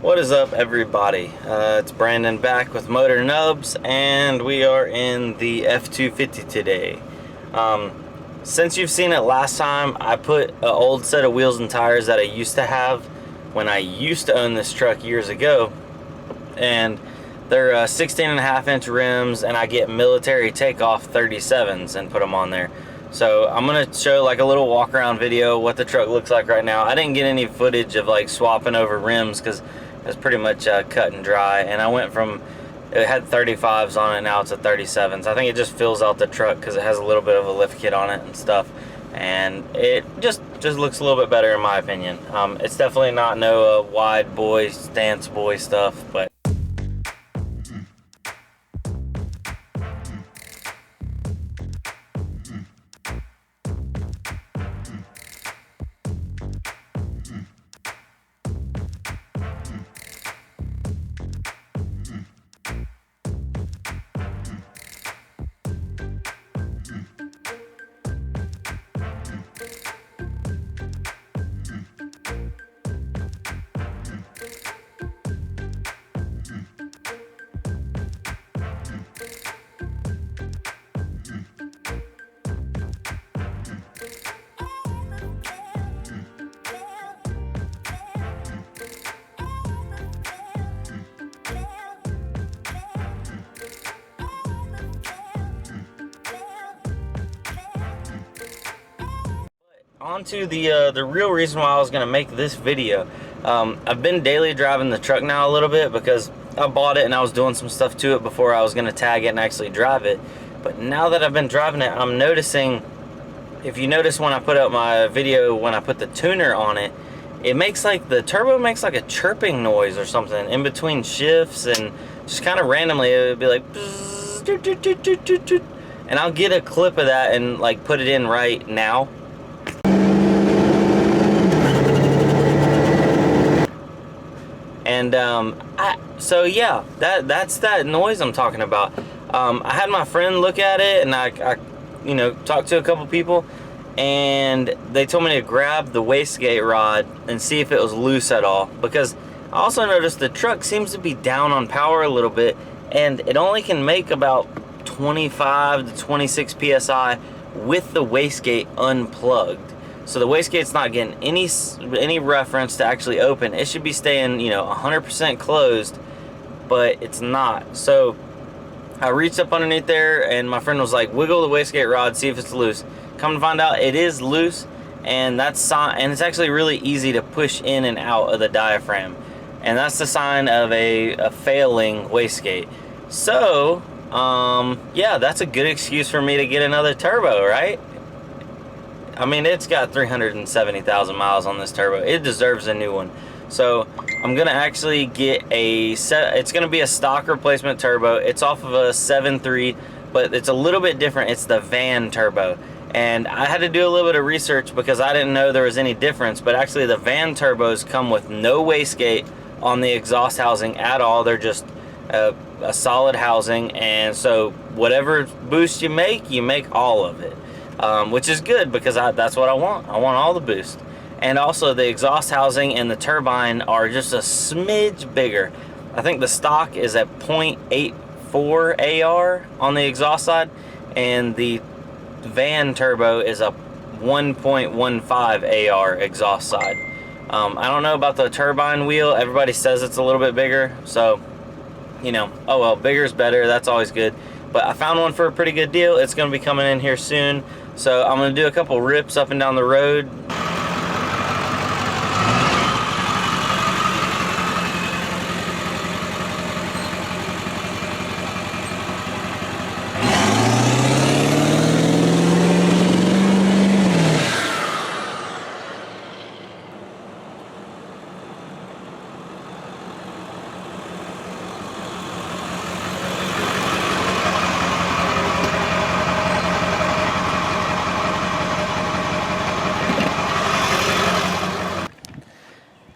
What is up, everybody? It's Brandon back with Motornubs, and we are in the F-250 today. Since you've seen it last time, I put an old set of wheels and tires that I used to have when I used to own this truck years ago, and they're 16.5-inch rims, and I get military takeoff 37s and put them on there. So I'm gonna show like a little walk around video what the truck looks like right now. I didn't get any footage of like swapping over rims because it's pretty much cut and dry, and I went from, it had 35s on it, now it's a 37s. I think it just fills out the truck because it has a little bit of a lift kit on it and stuff, and it just looks a little bit better in my opinion. It's definitely not no wide boy stance boy stuff, but on to the real reason why I was gonna make this video. I've been daily driving the truck now a little bit because I bought it and I was doing some stuff to it before I was gonna tag it and actually drive it. But now that I've been driving it, I'm noticing, if you notice when I put up my video, when I put the tuner on it, it makes like, the turbo makes like a chirping noise or something in between shifts, and just kind of randomly it would be like bzz, doot, doot, doot, doot, doot, doot. And I'll get a clip of that and like put it in right now. And so yeah, that's that noise I'm talking about. I had my friend look at it, and I you know, talked to a couple people, and they told me to grab the wastegate rod and see if it was loose at all, because I also noticed the truck seems to be down on power a little bit, and it only can make about 25 to 26 psi with the wastegate unplugged. So the wastegate's not getting any reference to actually open. It should be staying, you know, 100% closed, but it's not. So I reached up underneath there, and my friend was like, wiggle the wastegate rod, see if it's loose. Come to find out, it is loose, and and it's actually really easy to push in and out of the diaphragm, and that's the sign of a failing wastegate. So yeah, that's a good excuse for me to get another turbo, right? I mean, it's got 370,000 miles on this turbo. It deserves a new one. So I'm gonna actually get it's gonna be a stock replacement turbo. It's off of a 7.3, but it's a little bit different. It's the van turbo. And I had to do a little bit of research because I didn't know there was any difference, but actually the van turbos come with no wastegate on the exhaust housing at all. They're just a solid housing, and so whatever boost you make all of it. Which is good because that's what I want. I want all the boost. And also the exhaust housing and the turbine are just a smidge bigger. I think the stock is at 0.84 AR on the exhaust side, and the van turbo is a 1.15 AR exhaust side. I don't know about the turbine wheel. Everybody says it's a little bit bigger, so you know, oh well, bigger is better. That's always good. But I found one for a pretty good deal. It's going to be coming in here soon. So I'm going to do a couple rips up and down the road.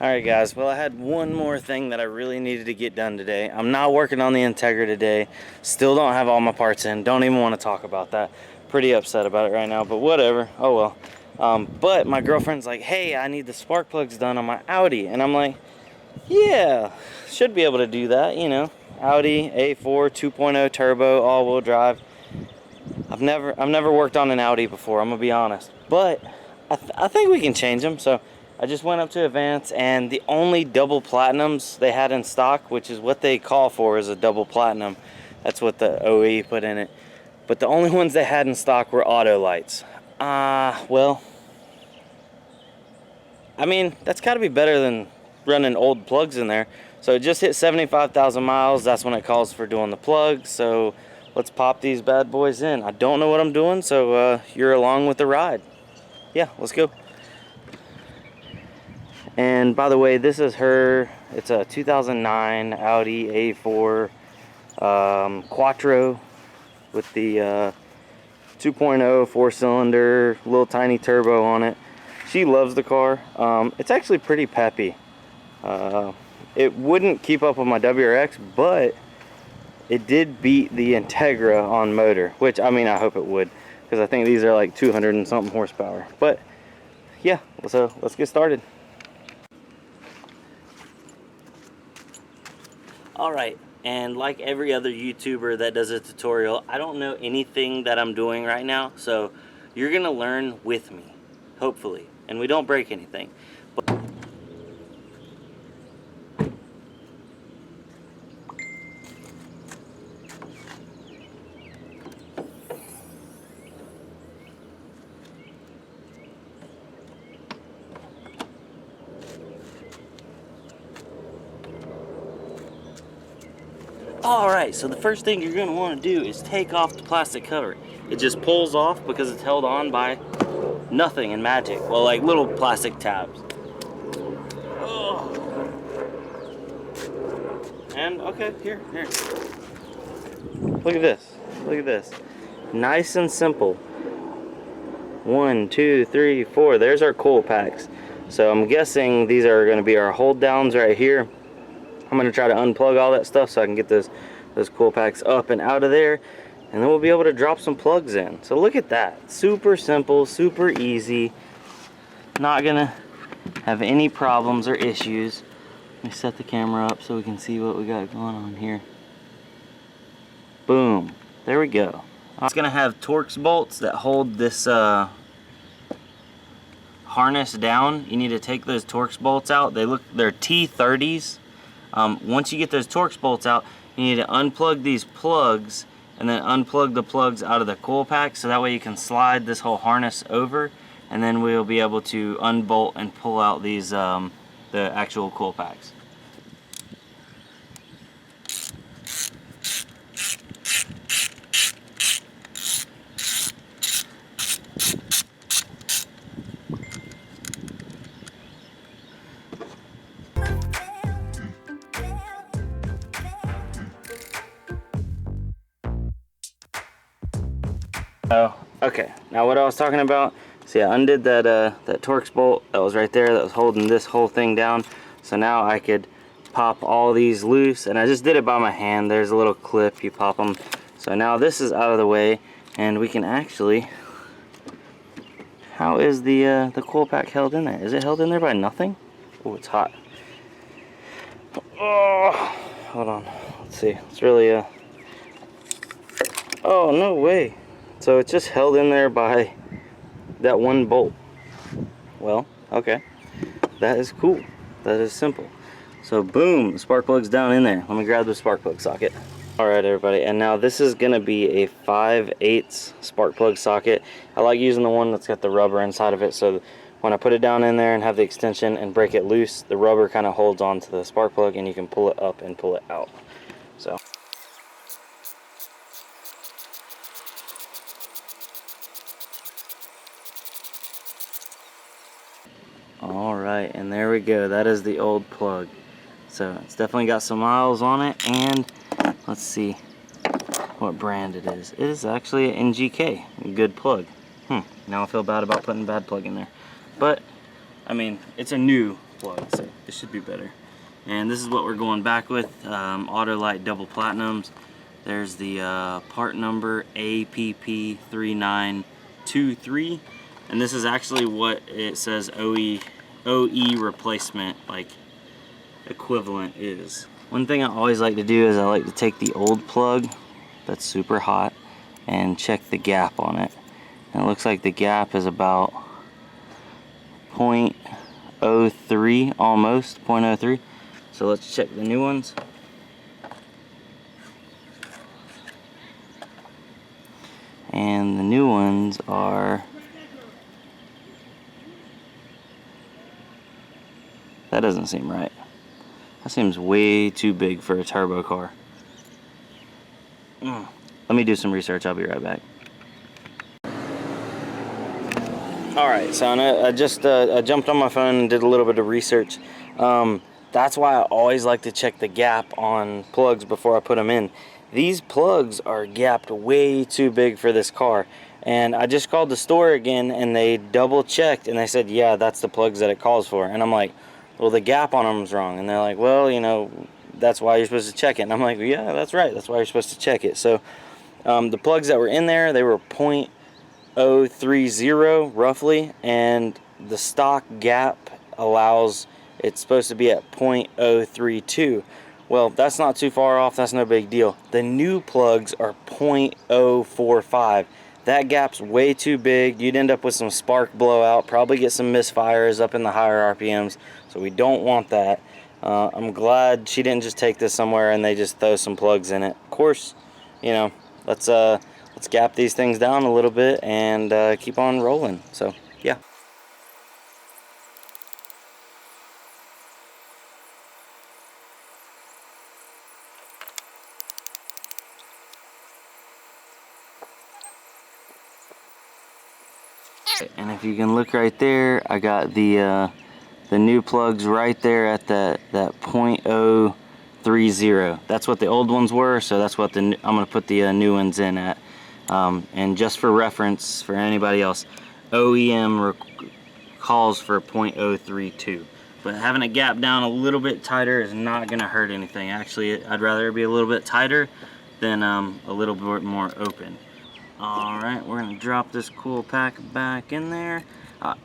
Alright guys, well I had one more thing that I really needed to get done today. I'm not working on the Integra today. Still don't have all my parts in. Don't even want to talk about that. Pretty upset about it right now, but whatever. Oh well. But my girlfriend's like, hey, I need the spark plugs done on my Audi. And I'm like, Yeah, should be able to do that, you know. Audi A4 2.0 turbo all-wheel drive. I've never worked on an Audi before, I'm gonna be honest, but I think we can change them. So I just went up to Advance, and the only double platinums they had in stock, which is what they call for, is a double platinum. That's what the OE put in it. But the only ones they had in stock were auto lights. Well, I mean, that's got to be better than running old plugs in there. So it just hit 75,000 miles. That's when it calls for doing the plugs. So let's pop these bad boys in. I don't know what I'm doing, so you're along with the ride. Yeah, let's go. And by the way, this is her. It's a 2009 Audi A4 Quattro with the 2.0 4-cylinder, little tiny turbo on it. She loves the car. It's actually pretty peppy. It wouldn't keep up with my WRX, but it did beat the Integra on motor, which, I mean, I hope it would, because I think these are like 200 and something horsepower. But yeah, so let's get started. Alright, and like every other YouTuber that does a tutorial, I don't know anything that I'm doing right now, so you're gonna learn with me, hopefully, and we don't break anything. Alright, so the first thing you're going to want to do is take off the plastic cover. It just pulls off because it's held on by nothing and magic. Well, like little plastic tabs. Oh. And, okay, here. Look at this. Look at this. Nice and simple. 1, 2, 3, 4. There's our coil packs. So I'm guessing these are going to be our hold downs right here. I'm going to try to unplug all that stuff so I can get those coil packs up and out of there, and then we'll be able to drop some plugs in. So look at that. Super simple, super easy. Not going to have any problems or issues. Let me set the camera up so we can see what we got going on here. Boom. There we go. It's going to have Torx bolts that hold this harness down. You need to take those Torx bolts out. They're T30s. Once you get those Torx bolts out, you need to unplug these plugs and then unplug the plugs out of the coil pack, so that way you can slide this whole harness over, and then we'll be able to unbolt and pull out these the actual coil packs. Oh, okay. Now what I was talking about, see, I undid that that Torx bolt that was right there that was holding this whole thing down. So now I could pop all these loose, and I just did it by my hand. There's a little clip, you pop them. So now this is out of the way, and we can actually, how is the coil pack held in there? Is it held in there by nothing? Oh, it's hot. Oh, hold on. Let's see. It's really oh, no way. So it's just held in there by that one bolt. Well, okay. That is cool. That is simple. So boom, the spark plug's down in there. Let me grab the spark plug socket. Alright everybody, and now this is going to be a 5/8 spark plug socket. I like using the one that's got the rubber inside of it, so when I put it down in there and have the extension and break it loose, the rubber kind of holds on to the spark plug and you can pull it up and pull it out. So alright, and there we go. That is the old plug. So it's definitely got some miles on it, and let's see what brand it is. It is actually an NGK, a good plug. Now I feel bad about putting a bad plug in there. But, I mean, it's a new plug, so it should be better. And this is what we're going back with, Autolite double platinums. There's the part number APP3923. And this is actually what it says OE replacement, like equivalent is. One thing I always like to do is I like to take the old plug that's super hot and check the gap on it. And it looks like the gap is about 0.03, almost 0.03. So let's check the new ones. And the new ones are, that doesn't seem right. That seems way too big for a turbo car. Let me do some research, I'll be right back. Alright, so I just I jumped on my phone and did a little bit of research. That's why I always like to check the gap on plugs before I put them in. These plugs are gapped way too big for this car. And I just called the store again and they double checked and they said, yeah, that's the plugs that it calls for. And I'm like, well, the gap on them is wrong. And they're like, well, you know, that's why you're supposed to check it. And I'm like, yeah, that's right. That's why you're supposed to check it. So the plugs that were in there, they were 0.030 roughly. And the stock gap allows, it's supposed to be at 0.032. Well, that's not too far off. That's no big deal. The new plugs are 0.045. That gap's way too big. You'd end up with some spark blowout, probably get some misfires up in the higher RPMs. So we don't want that. I'm glad she didn't just take this somewhere and they just throw some plugs in it. Of course, you know, let's gap these things down a little bit and keep on rolling. So yeah. And if you can look right there, I got the new plugs right there at that 0.030. That's what the old ones were, so that's what I'm gonna put the new ones in at. And just for reference for anybody else, OEM calls for 0.032. But having it gap down a little bit tighter is not gonna hurt anything. Actually, I'd rather it be a little bit tighter than a little bit more open. Alright, we're going to drop this cool pack back in there.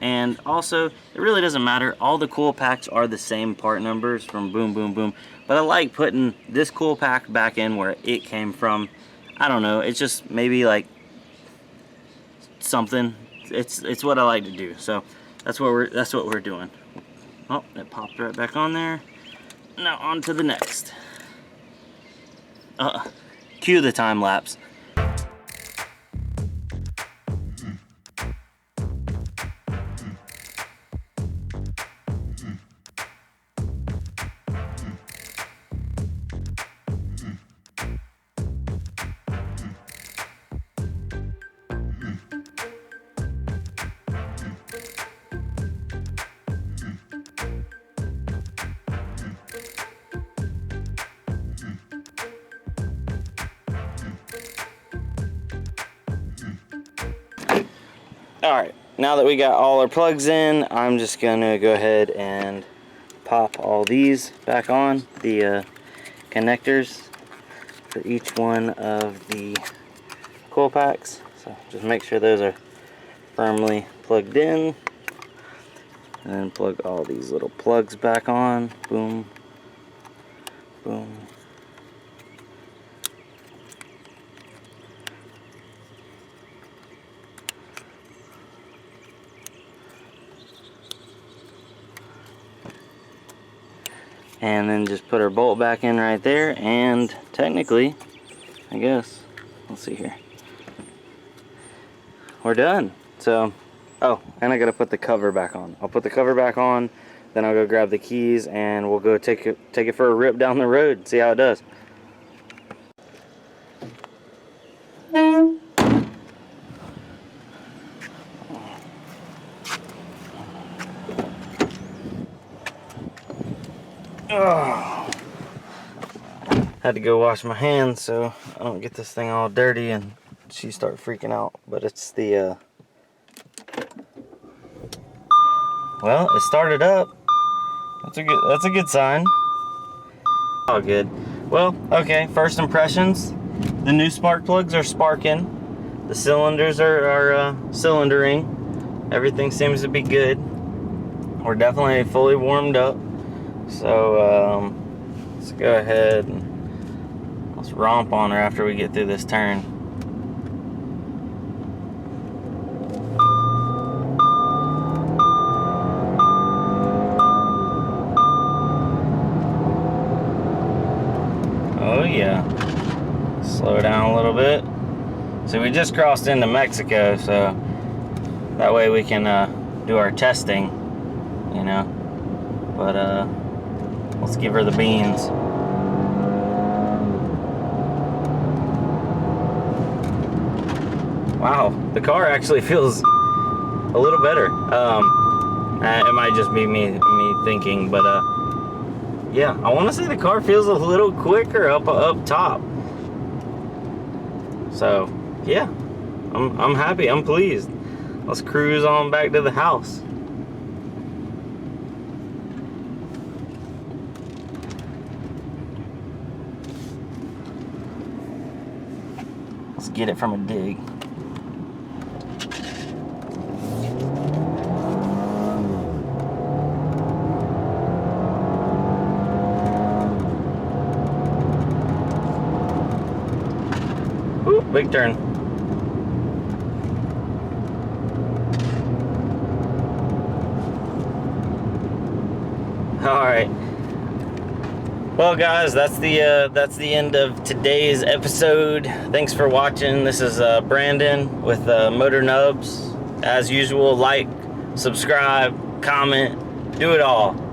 And also, it really doesn't matter. All the cool packs are the same part numbers from Boom Boom Boom. But I like putting this cool pack back in where it came from. I don't know, it's just maybe like something. It's what I like to do. So that's what we're doing. Oh, that popped right back on there. Now on to the next. Cue the time lapse. Alright, now that we got all our plugs in, I'm just gonna go ahead and pop all these back on, the connectors for each one of the coil packs. So just make sure those are firmly plugged in, and then plug all these little plugs back on. Boom, boom. And then just put our bolt back in right there, and technically, I guess, let's see here, we're done. So, oh, and I gotta put the cover back on. I'll put the cover back on, then I'll go grab the keys, and we'll go take it for a rip down the road and see how it does. Oh. Had to go wash my hands so I don't get this thing all dirty and she start freaking out. But it's the well, it started up. That's a good sign. All good. Well, okay, first impressions. The new spark plugs are sparking. The cylinders are cylindering. Everything seems to be good. We're definitely fully warmed up. So let's go ahead and let's romp on her after we get through this turn. Oh yeah. Slow down a little bit. So we just crossed into Mexico, so that way we can do our testing, you know. But let's give her the beans. Wow, the car actually feels a little better. It might just be me thinking, but yeah, I want to say the car feels a little quicker up top. So yeah, I'm happy. I'm pleased. Let's cruise on back to the house. Let's get it from a dig. Ooh, big turn. All right. Well, guys, that's the end of today's episode. Thanks for watching. This is Brandon with Motornubs. As usual, like, subscribe, comment, do it all.